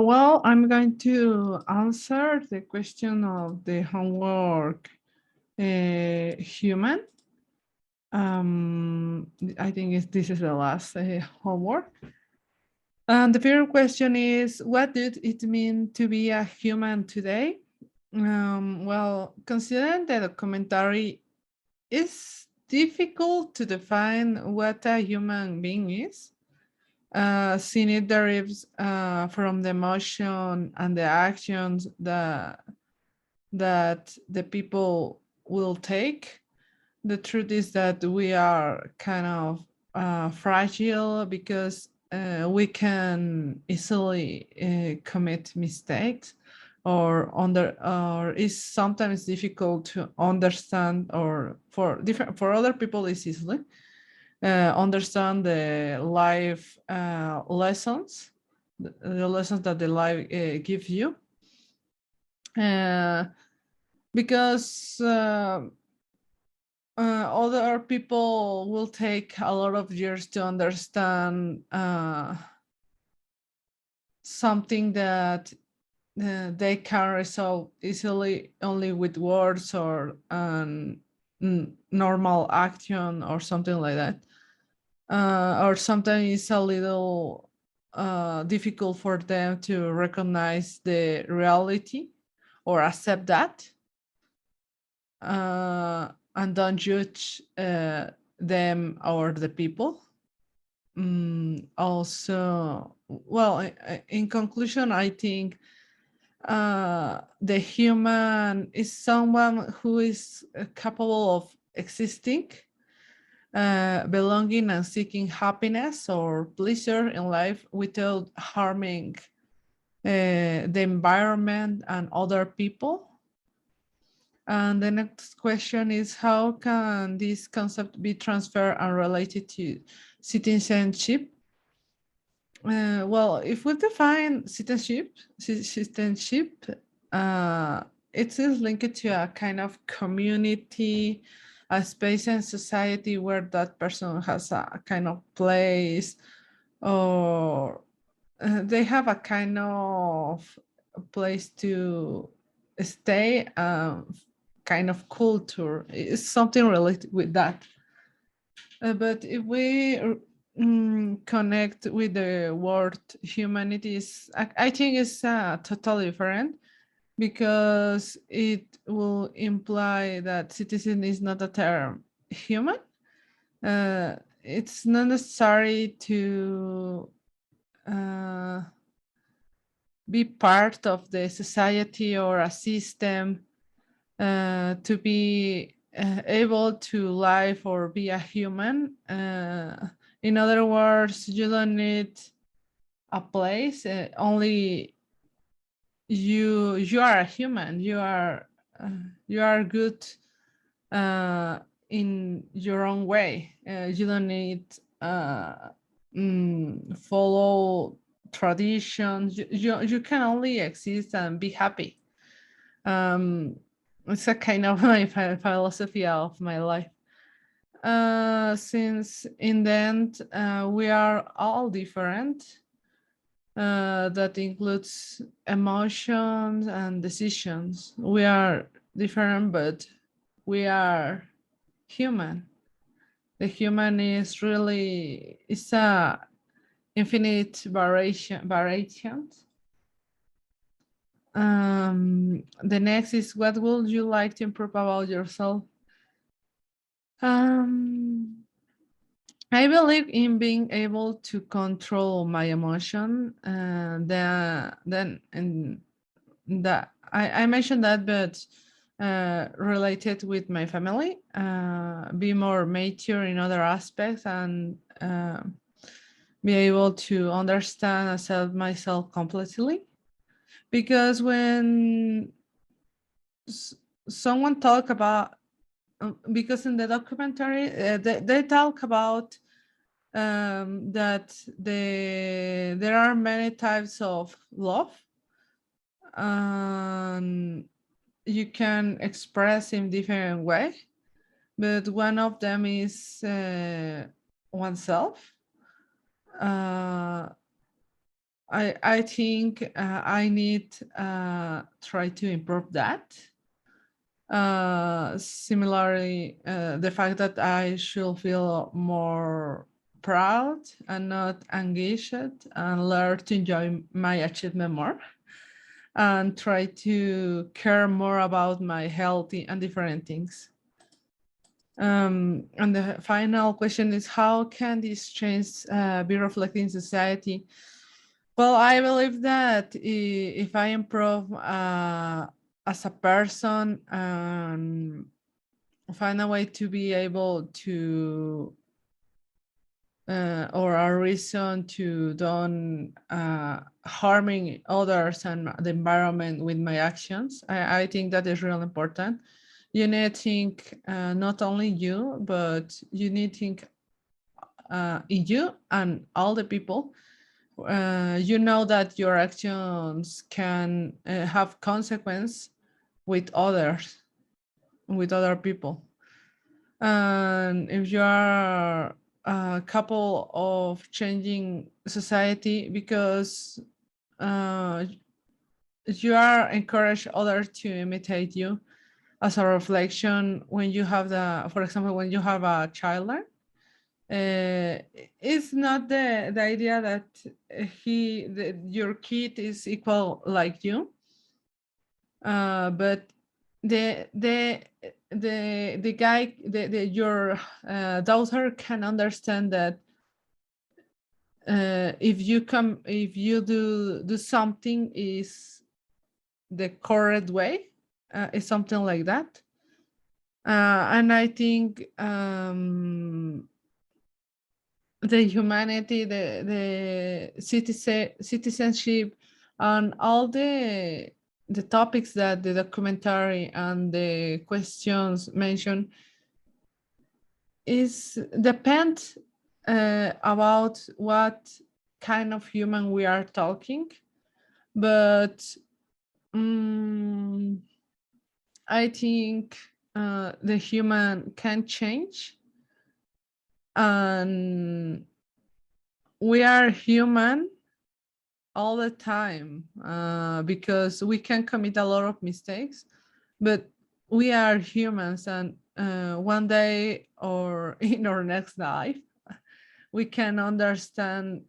Well, I'm going to answer the question of the homework human. I think this is the last homework. And the first question is, what did it mean to be a human today? Well, considering the documentary is difficult to define what a human being is, since it derives from the emotion and the actions that the people will take. The truth is that we are kind of fragile because we can easily commit mistakes, or is sometimes difficult to understand, or for other people it's easily understand the life lessons, the lessons that the life gives you, because other people will take a lot of years to understand something that they can resolve easily only with words or normal action or something like that. Or sometimes it's a little difficult for them to recognize the reality or accept that, and don't judge them or the people. Also, well, in conclusion, I think the human is someone who is capable of existing, belonging and seeking happiness or pleasure in life without harming the environment and other people. And the next question is, how can this concept be transferred and related to citizenship? Well, if we define citizenship, it is linked to a kind of community, a space and society where that person has a kind of place, or they have a kind of place to stay, kind of culture. It's something related with that. But if we connect with the word humanities, I think it's totally different, because it will imply that citizen is not a term human. It's not necessary to be part of the society or a system to be able to live or be a human. In other words, you don't need a place. Only you are a human. You are good in your own way. You don't need follow traditions. You can only exist and be happy. It's a kind of my philosophy of my life. Since in the end we are all different, that includes emotions and decisions. We are different, but we are human. The human is really, it's a infinite variations. The next is, what would you like to improve about yourself? I believe in being able to control my emotion. Then and that I mentioned that, but related with my family, be more mature in other aspects, and be able to understand and accept myself completely. Because when someone talk about, because in the documentary they talk about that there are many types of love, and you can express in different way, but one of them is oneself. I think I need try to improve that. Similarly, the fact that I should feel more proud and not engaged, and learn to enjoy my achievement more, and try to care more about my health and different things. And the final question is, how can this change be reflected in society? Well, I believe that if I improve as a person and find a way to be able to or a reason to don't harming others and the environment with my actions, I think that is really important. You need to think not only you, but you need to think in you and all the people. You know that your actions can have consequence with others, with other people. And if you are a couple of changing society, because you are encourage others to imitate you as a reflection. When you have for example, when you have a child, it's not the idea that your kid is equal like you, but the guy, your daughter can understand that if you do something is the correct way, is something like that. And I think the humanity, the citizenship, and all the topics that the documentary and the questions mention is depend about what kind of human we are talking. But I think the human can change, and we are human all the time, because we can commit a lot of mistakes, but we are humans, and one day or in our next life we can understand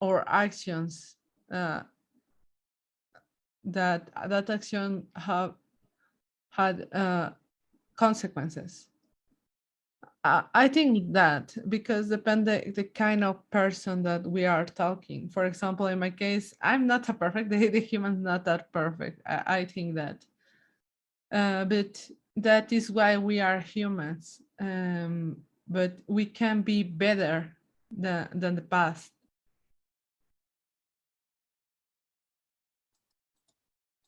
our actions, that action have had consequences. I think that because depend the kind of person that we are talking. For example, in my case, I'm not a perfect. The human's not that perfect. I think that, but that is why we are humans. But we can be better than the past.